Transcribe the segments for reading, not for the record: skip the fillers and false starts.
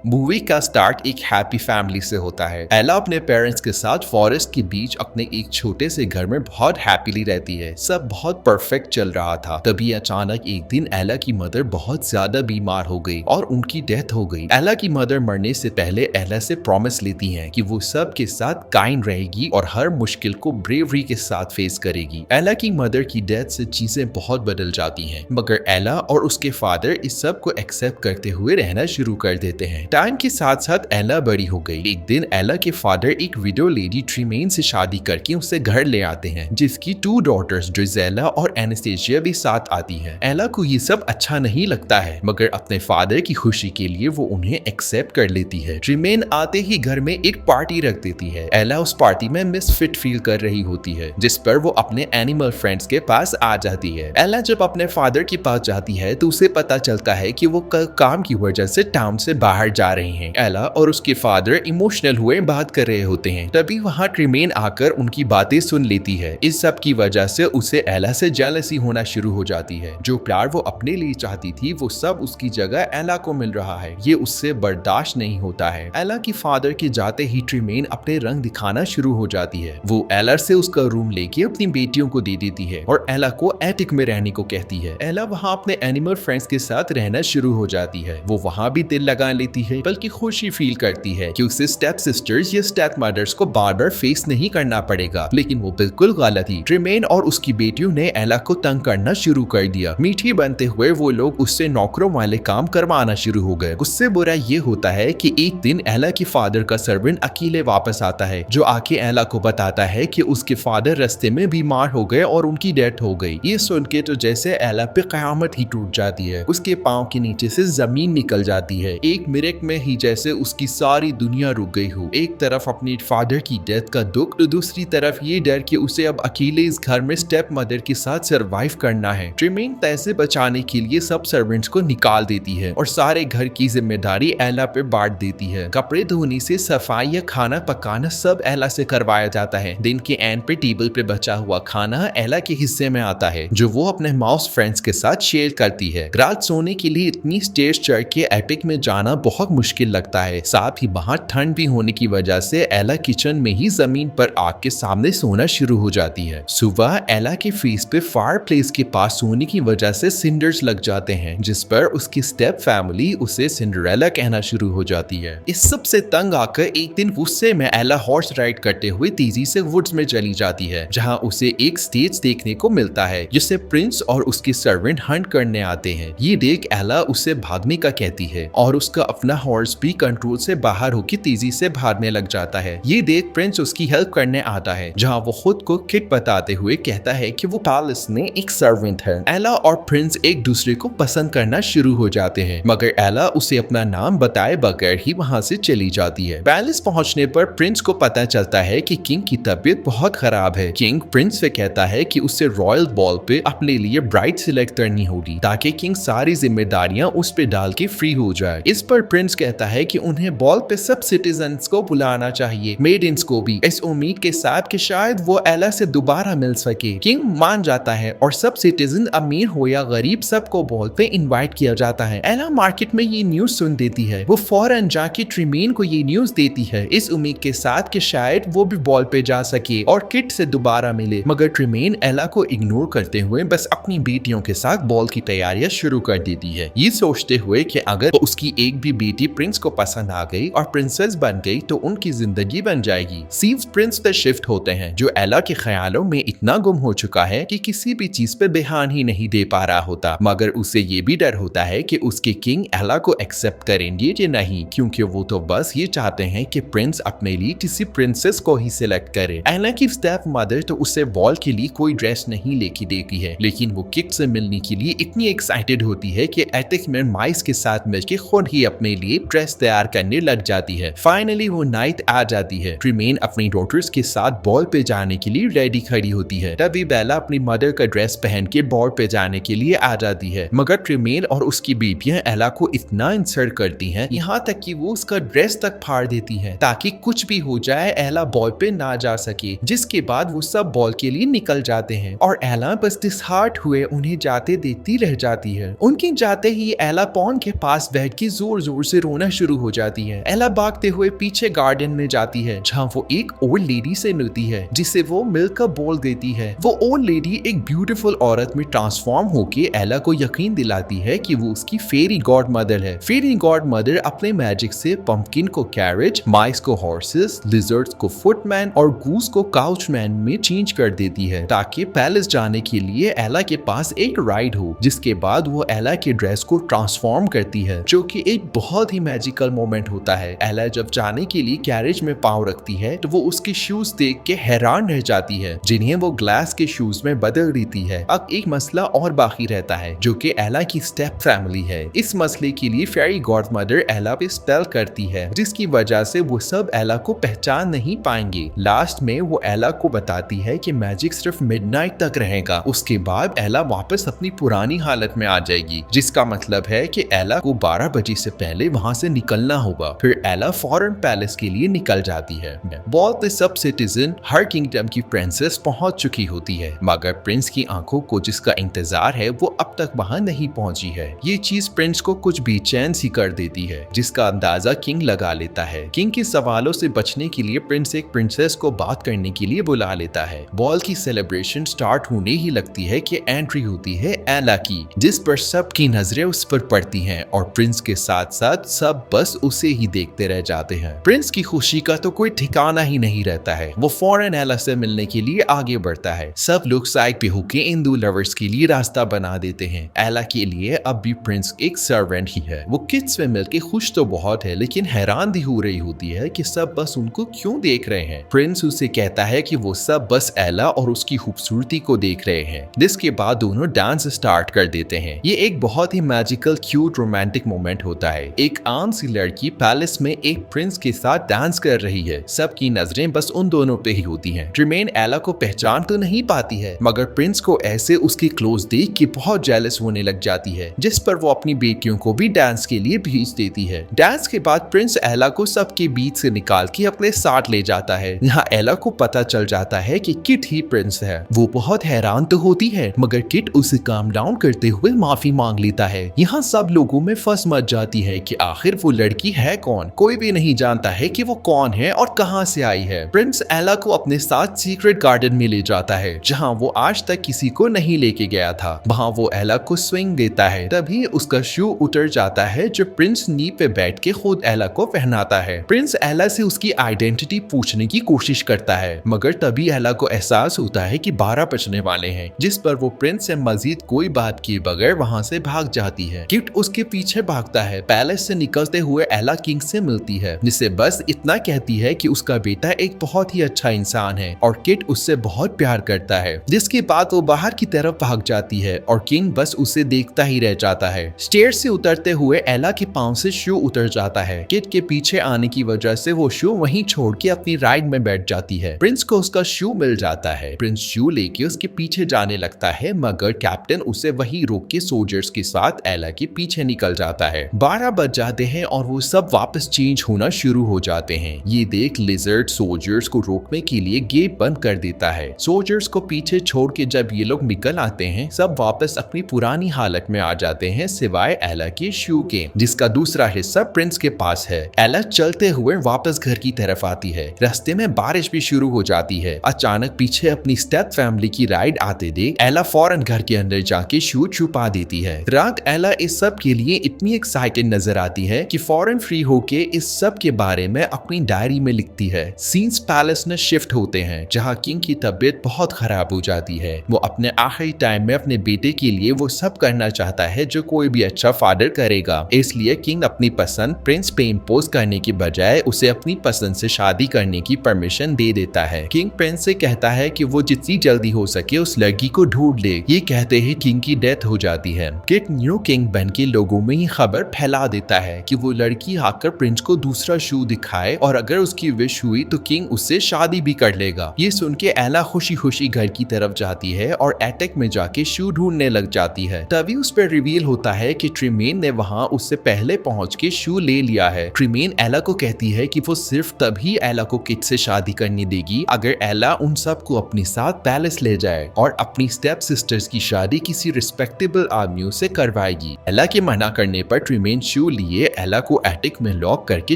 Movie का start एक happy family से होता है। एला अपने पेरेंट्स के साथ फॉरेस्ट के बीच अपने एक छोटे से घर में बहुत हैप्पीली रहती है। सब बहुत परफेक्ट चल रहा था। तभी अचानक एक दिन एला की मदर बहुत ज्यादा बीमार हो गई और उनकी डेथ हो गई। एला की मदर मरने से पहले एला से प्रॉमिस लेती हैं कि वो सब के साथ काइंड रहेगी और हर मुश्किल को ब्रेवरी के साथ फेस करेगी। एला की मदर की डेथ से चीजें बहुत बदल जाती हैं, मगर एला और उसके फादर इस सब को एक्सेप्ट करते हुए रहना शुरू कर देते हैं। टाइम के साथ साथ एला बड़ी हो गई। एक दिन एला के फादर एक विडो लेडी ट्रीमेन से शादी करके उसे घर ले आते हैं, जिसकी 2 डॉटर्स ड्रिजेला और एनास्टेसिया भी साथ आती हैं। एला को ये सब अच्छा नहीं लगता है, मगर अपने फादर की खुशी के लिए वो उन्हें एक्सेप्ट कर लेती है। ट्रीमेन आते ही घर में एक पार्टी रख देती है। एला उस पार्टी में मिसफिट फील कर रही होती है, जिस पर वो अपने एनिमल फ्रेंड्स के पास आ जाती है। एला जब अपने फादर के पास जाती है तो उसे पता चलता है कि वो कल काम की वजह से टाउन से बाहर जा रहे हैं। एला और उसके फादर इमोशनल हुए बात कर रहे होते हैं। तभी वहाँ ट्रीमेन आकर उनकी बातें सुन लेती है। इस सब की वजह से उसे एला से जेलसी होना शुरू हो जाती है। जो प्यार वो अपने लिए चाहती थी वो सब उसकी जगह एला को मिल रहा है। ये उससे बर्दाश्त नहीं होता है। एला की फादर के जाते ही ट्रीमेन अपने रंग दिखाना शुरू हो जाती है। वो एला से उसका रूम लेके अपनी बेटियों को दे देती है और एला को एटिक में रहने को कहती है। एला वहाँ अपने एनिमल फ्रेंड्स के साथ रहना शुरू हो जाती है। वो वहाँ भी दिल लगा लेती है, बल्कि खुशी फील करती है कि उसे स्टेप सिस्टर्स या स्टेप मदर्स को बार बार फेस नहीं करना पड़ेगा। लेकिन वो बिल्कुल गलत थी। ट्रीमेन और उसकी बेटियों ने एला को तंग करना शुरू कर दिया। मीठी बनते हुए वो लोग उससे नौकरों वाले काम करवाना शुरू हो गए। उससे बुरा ये होता है कि एक दिन एला के फादर का सर्वेंट अकेले वापस आता है, जो आके एला को बताता है कि उसके फादर रास्ते में बीमार हो गए और उनकी डेथ हो गई। ये सुन के तो जैसे एला पे कयामत ही टूट जाती है। उसके पाँव के नीचे से जमीन निकल जाती है। एक मिनट में ही जैसे उसकी सारी दुनिया रुक गई हो। एक तरफ अपने फादर की डेथ का दुख, तो दूसरी तरफ ये डर कि उसे अब अकेले इस घर में स्टेप मदर के साथ सरवाइव करना है। ट्रीमेन पैसे बचाने के लिए सब सर्वेंट्स को निकाल देती है और सारे घर की जिम्मेदारी एला पे बांट देती है। कपड़े धोने से सफाई या खाना पकाना सब एला से करवाया जाता है। दिन के एंड पे टेबल पे बचा हुआ खाना एला के हिस्से में आता है, जो वो अपने माउस फ्रेंड्स के साथ शेयर करती है। रात सोने के लिए इतनी स्टेज चढ़ के एटिक में जाना बहुत मुश्किल लगता है। साथ ही बाहर ठंड भी होने की वजह से एला किचन में ही जमीन पर आग के सामने सोना शुरू हो जाती है। सुबह एला के फेस पे फायर प्लेस के पास सोने की वजह से सिंडर्स लग जाते हैं, जिस पर उसकी स्टेप फैमिली उसे सिंड्रेला कहना शुरू हो जाती है। इस सब से तंग आकर एक दिन गुस्से में एला हॉर्स राइड करते हुए तेजी से वुड्स में चली जाती है, जहाँ उसे एक स्टेज देखने को मिलता है जिसे प्रिंस और उसके सर्वेंट हंट करने आते हैं। ये देख एला उसे भागने का कहती है और उसका अपना हॉर्स भी कंट्रोल से बाहर होकर तेजी से भागने लग जाता है। ये देख प्रिंस उसकी हेल्प करने आता है, जहाँ वो खुद को किट बताते हुए कहता है कि वो पैलेस में एक सर्वेंट है। एला और प्रिंस एक दूसरे को पसंद करना शुरू हो जाते हैं, मगर एला उसे अपना नाम बताए बगैर ही वहाँ से चली जाती है। पैलेस पहुँचने पर प्रिंस को पता चलता है कि किंग की तबीयत बहुत खराब है। किंग प्रिंस से कहता है कि उसे रॉयल बॉल पे अपने लिए ब्राइड सिलेक्ट करनी होगी, ताकि किंग सारी जिम्मेदारियां उस पे डाल के फ्री हो जाए। इस पर प्रिंस कहता है कि उन्हें बॉल पे सब सिटीजन्स को बुलाना चाहिए, मेडिन्स को भी, इस उम्मीद के साथ कि शायद वो एला से दोबारा मिल सके। किंग मान जाता है और सब सिटीजन, अमीर हो या गरीब, सबको बॉल पे इनवाइट किया जाता है। एला मार्केट में ये न्यूज सुन देती है। वो फौरन जाके ट्रीमेन को ये न्यूज देती है, इस उम्मीद के साथ कि शायद वो भी बॉल पे जा सके और किट से दोबारा मिले। मगर ट्रीमेन एला को इग्नोर करते हुए बस अपनी बेटियों के साथ बॉल की तैयारियां शुरू कर देती है, ये सोचते हुए कि अगर उसकी एक भी बेटी प्रिंस को पसंद आ गई और प्रिंसेस बन गई तो उनकी जिंदगी बन जाएगी। सीव्स प्रिंस पे शिफ्ट होते हैं, जो एला के ख्यालों में इतना गुम हो चुका है कि किसी भी चीज पे ध्यान ही नहीं दे पा रहा होता। मगर उसे ये भी डर होता है कि उसके किंग एला को एक्सेप्ट करेंगे या नहीं, क्योंकि वो तो बस ये चाहते हैं कि प्रिंस अपने लिए किसी प्रिंसेस को ही सिलेक्ट करे। एला की स्टेप मदर तो उसे बॉल के लिए कोई ड्रेस नहीं लेके देती है, लेकिन वो किट से मिलने के लिए इतनी एक्साइटेड होती है कि एटिक में माइस के साथ मिलकर खुद ही अपने लिए ड्रेस तैयार करने लग जाती है। फाइनली वो नाइट आ जाती है। ट्रीमेन अपनी डॉटर्स के साथ बॉल पे जाने के लिए रेडी खड़ी होती है। तभी बेला अपनी मदर का ड्रेस पहन के बॉल पे जाने के लिए आ जाती है, मगर ट्रीमेन और उसकी बेटियां एला को इतना इंसल्ट करती हैं, यहाँ तक कि वो उसका ड्रेस तक फाड़ देती है ताकि कुछ भी हो जाए एला बॉल पे ना जा सके। जिसके बाद वो सब बॉल के लिए निकल जाते हैं और एला बस डिसहार्ट हुए उन्हें जाते देखती रह जाती है। उनकी जाते ही एला पॉन के पास बैठ के जोर जोर से रोना शुरू हो जाती है। एला भागते हुए पीछे गार्डन में जाती है जहाँ वो एक ओल्ड लेडी से मिलती है जिसे वो मिलकर बोल देती है। वो ओल्ड लेडी एक ब्यूटीफुल औरत में ट्रांसफॉर्म होके एला को यकीन दिलाती है कि वो उसकी फेरी गॉड मदर है। फेरी गॉड मदर अपने मैजिक से पंपकिन को कैरेज, माइस को हॉर्सेस, लिजर्ड्स को फुटमैन और गूस को काउचमैन में चेंज कर देती है ताकि पैलेस जाने के लिए एला के पास एक राइड हो। जिसके बाद वो एला के ड्रेस को ट्रांसफॉर्म करती है जो कि एक बहुत ही मैजिकल मोमेंट होता है। एला जब जाने के लिए कैरेज में पाँव रखती है तो वो उसके शूज देख के हैरान रह जाती है जिन्हें वो ग्लास के शूज में बदल देती है। अब एक मसला और बाकी रहता है जो कि एला की स्टेप फैमिली है। इस मसले के लिए फेरी गॉडमदर एला पे स्पेल करती है जिसकी वजह से वो सब एला को पहचान नहीं पाएंगे। लास्ट में वो एला को बताती है कि मैजिक सिर्फ मिडनाइट तक रहेगा, उसके बाद एला वापस अपनी पुरानी हालत में आ जाएगी, जिसका मतलब है कि एला को 12 बजे से पहले वहां से निकलना होगा। फिर एला फॉरेन पैलेस के लिए निकल जाती है। बहुत सब सिटीजन हर किंगडम की प्रिंसेस पहुंच चुकी होती है मगर प्रिंस की आंखों को जिसका इंतजार है वो अब तक वहां नहीं पहुंची है। ये चीज प्रिंस को कुछ बेचैन सी कर देती है जिसका अंदाजा किंग लगा लेता है। किंग के सवालों से बचने के लिए प्रिंस एक प्रिंसेस को बात करने के लिए बुला लेता है। बॉल की सेलिब्रेशन स्टार्ट होने ही लगती है कि एंट्री होती है एला की, जिस पर सबकी नजरें उस पर पड़ती हैं और प्रिंस के साथ साथ सब बस उसे ही देखते रह जाते हैं। प्रिंस की खुशी का तो कोई ठिकाना ही नहीं रहता है। वो फौरन एला से मिलने के लिए आगे बढ़ता है। सब लोग साइड पे होके इन दो लवर्स के लिए रास्ता बना देते हैं। एला के लिए अब भी प्रिंस एक सर्वेंट ही है। वो किड्स में मिलके खुश तो बहुत है लेकिन हैरान भी हो रही होती है कि सब बस उनको क्यों देख रहे हैं। प्रिंस उसे कहता है कि वो सब बस एला और उसकी खूबसूरती को देख रहे हैं। जिसके बाद दोनों डांस स्टार्ट कर देते हैं। ये एक बहुत ही मैजिकल क्यूट रोमांटिक मोमेंट होता है। एक आम सी लड़की पैलेस में एक प्रिंस के साथ डांस कर रही है। सबकी नजरें बस उन दोनों पे ही होती हैं। ट्रिमेन एला को पहचान तो नहीं पाती है मगर प्रिंस को ऐसे उसके क्लोज देख के बहुत जेलस होने लग जाती है, जिस पर वो अपनी बेटियों को भी डांस के लिए भेज देती है। डांस के बाद प्रिंस एला को सबके बीच से निकाल के अपने साथ ले जाता है। यहाँ एला को पता चल जाता है कि किट ही प्रिंस है। वो बहुत हैरान तो होती है मगर किट उसे काम डाउन करते हुए माफी मांग लेता है। यहाँ सब लोगों में फंस मच जाती है कि आखिर वो लड़की है कौन। कोई भी नहीं जानता है कि वो कौन है और कहाँ से आई है। प्रिंस एला को अपने साथ सीक्रेट गार्डन में ले जाता है जहाँ वो आज तक किसी को नहीं लेके गया था। वहाँ वो एला को स्विंग देता है। तभी उसका शू उतर जाता है जो प्रिंस नी पे बैठ के खुद एला को पहनाता है। प्रिंस एला से उसकी आइडेंटिटी पूछने की कोशिश करता है मगर तभी एला को एहसास होता है कि 12 बजने वाले हैं, जिस पर वो प्रिंस से मजीद कोई बात किए बगैर वहाँ से भाग जाती है। किट उसके पीछे भागता है। पैलेस से निकलते हुए एला किंग से मिलती है जिसे बस इतना कहती है कि उसका बेटा एक बहुत ही अच्छा इंसान है और किट उससे बहुत प्यार करता है। जिसके बाद वो बाहर की तरफ भाग जाती है और किंग बस उसे देखता ही रह जाता है। स्टेयर्स से उतरते हुए एला के पांव से शू उतर जाता है। किट के पीछे आने की वजह से वो शू वहीं छोड़ के अपनी राइड में बैठ जाती है। प्रिंस को उसका शू मिल जाता है। प्रिंस शू लेके उसके पीछे जाने लगता है मगर कैप्टन उसे वहीं रोक के सोल्जर्स के साथ एला के पीछे निकल जाता है। 12 बज जाते हैं और वो सब वापस चेंज होना शुरू हो जाते हैं। ये देख लिजर्ड सोल्जर्स को रोकने के लिए गेट बंद कर देता है। सोल्जर्स को पीछे छोड़ के जब ये लोग निकल आते हैं सब वापस अपनी पुरानी हालत में आ जाते हैं सिवाय एला के शू के, जिसका दूसरा हिस्सा प्रिंस के पास है। एला चलते हुए वापस घर की तरफ आती है। रास्ते में बारिश भी शुरू हो जाती है। अचानक पीछे अपनी स्टेप फैमिली की राइड आते देख एला फौरन घर के अंदर जाके शू छुपा देती है। रात एला इस सब के लिए इतनी एक्साइटेड नजर आती है कि फौरन फ्री होके इस सब के बारे में अपनी डायरी में लिखती है। सीन्स पैलेस में शिफ्ट होते हैं जहाँ किंग की तबीयत बहुत खराब हो जाती है। वो अपने आखिरी टाइम में अपने बेटे के लिए वो सब करना चाहता है जो कोई भी अच्छा फादर करेगा। इसलिए किंग अपनी पसंद प्रिंस पे इम्पोज करने की बजाय उसे अपनी पसंद से शादी करने की परमिशन दे देता है। किंग प्रिंस से कहता है कि वो जितनी जल्दी हो सके उस लड़की को ढूंढ ले। ये कहते ही किंग की डेथ हो जाती है। किट न्यू किंग बन के लोगों में ये खबर फैला देता है कि वो लड़की आकर प्रिंस को दूसरा शू दिखाए और अगर उसकी विश हुई तो किंग उससे शादी भी कर लेगा। ये सुन के एला खुशी खुशी घर की तरफ जाती है और एटेक में जाके शू ढूंढने लग जाती है। तभी उस पर रिवील होता है कि ट्रिमेन ने वहाँ उससे पहले पहुँच के शू ले लिया है। ट्रिमेन एला को कहती है कि वो सिर्फ तभी एला को किट से शादी करने देगी अगर एला उन सबको अपने साथ पैलेस ले जाए और अपनी स्टेप सिस्टर्स की शादी किसी रिस्पेक्टेबल आदमियों से करवाएगी। एला के मना करने पर ट्रिमेन शू लिए एला को एटिक में लॉक करके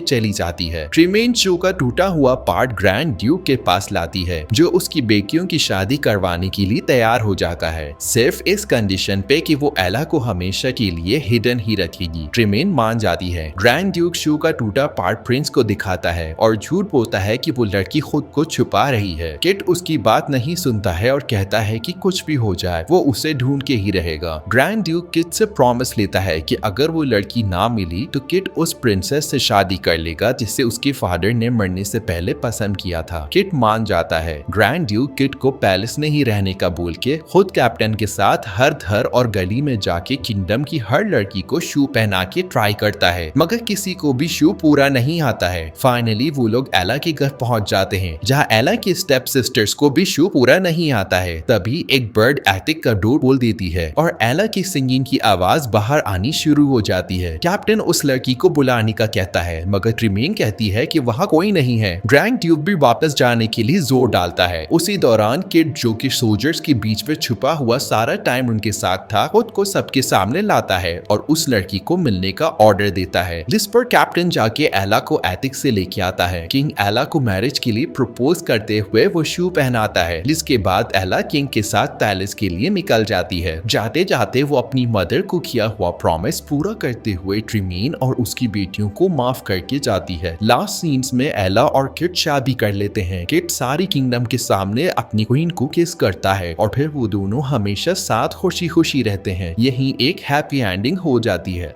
चली जाती है। ट्रिमेन शू का टूटा हुआ पार्ट ग्रैंड ड्यूक के पास लाती है, जो उसकी बेटियों की शादी करवाने के लिए तैयार हो जाता है, सिर्फ इस कंडीशन पे कि वो एला को हमेशा के लिए हिडन ही रखेगी। ट्रिमेन मान जाती है। ग्रैंड ड्यूक शू का टूटा पार्ट प्रिंस को दिखाता है और झूठ बोलता है कि वो लड़की खुद को छुपा रही है। किट उसकी बात नहीं सुनता है और कहता है कि कुछ भी हो जाए वो उसे ढूंढ के ही रहेगा। ग्रैंड ड्यूक किट से प्रॉमिस लेता है कि अगर वो लड़की ना मिली तो किट उस प्रिंसेस से शादी कर लेगा जिसे उसके फादर ने मरने से पहले पसंद किया था। किट मान जाता है। ग्रैंड ड्यूक किट को पैलेस में ही रहने का बोल के खुद कैप्टन के साथ हर घर और गली में जाके किंगडम की हर लड़की को शू पहना के ट्राई करता है, मगर किसी को भी शू पूरा नहीं आता है। फाइनली वो लोग एला के घर पहुंच जाते हैं, जहां एला की स्टेप सिस्टर्स को भी शू पूरा नहीं आता है। तभी एक बर्ड एटिक का डोर खोल देती है और एला की सिंगिंग की आवाज बाहर आनी शुरू हो जाती है। कैप्टन उस लड़की को बुलाने का कहता है, मगर ट्रिमेन कहती है कि वहाँ कोई नहीं है। ग्रैंड ड्यूक भी वापस जाने के लिए जोर डालता है। उसी दौरान किड, जो कि सोल्जर्स के बीच में छुपा हुआ सारा टाइम उनके साथ था, खुद को सबके सामने लाता है और उस लड़की को मिलने का ऑर्डर देता है, जिस पर कैप्टन जाके एला को एथिक से लेके आता है। किंग एला को मैरिज के लिए प्रपोज करते हुए वो शू पहनाता है, जिसके बाद एला किंग के साथ पैलेस के लिए निकल जाती है। जाते जाते वो अपनी मदर को किया हुआ प्रॉमिस पूरा करते हुए ट्रिमेन और उसकी बेटियों को माफ करके जाती है। लास्ट सीन्स में एला और किट शादी कर लेते हैं। किट सारी किंगडम के सामने अपनी क्वीन को किस करता है और फिर वो दोनों हमेशा साथ खुशी खुशी रहते हैं। यही एक हैप्पी एंडिंग हो जाती है।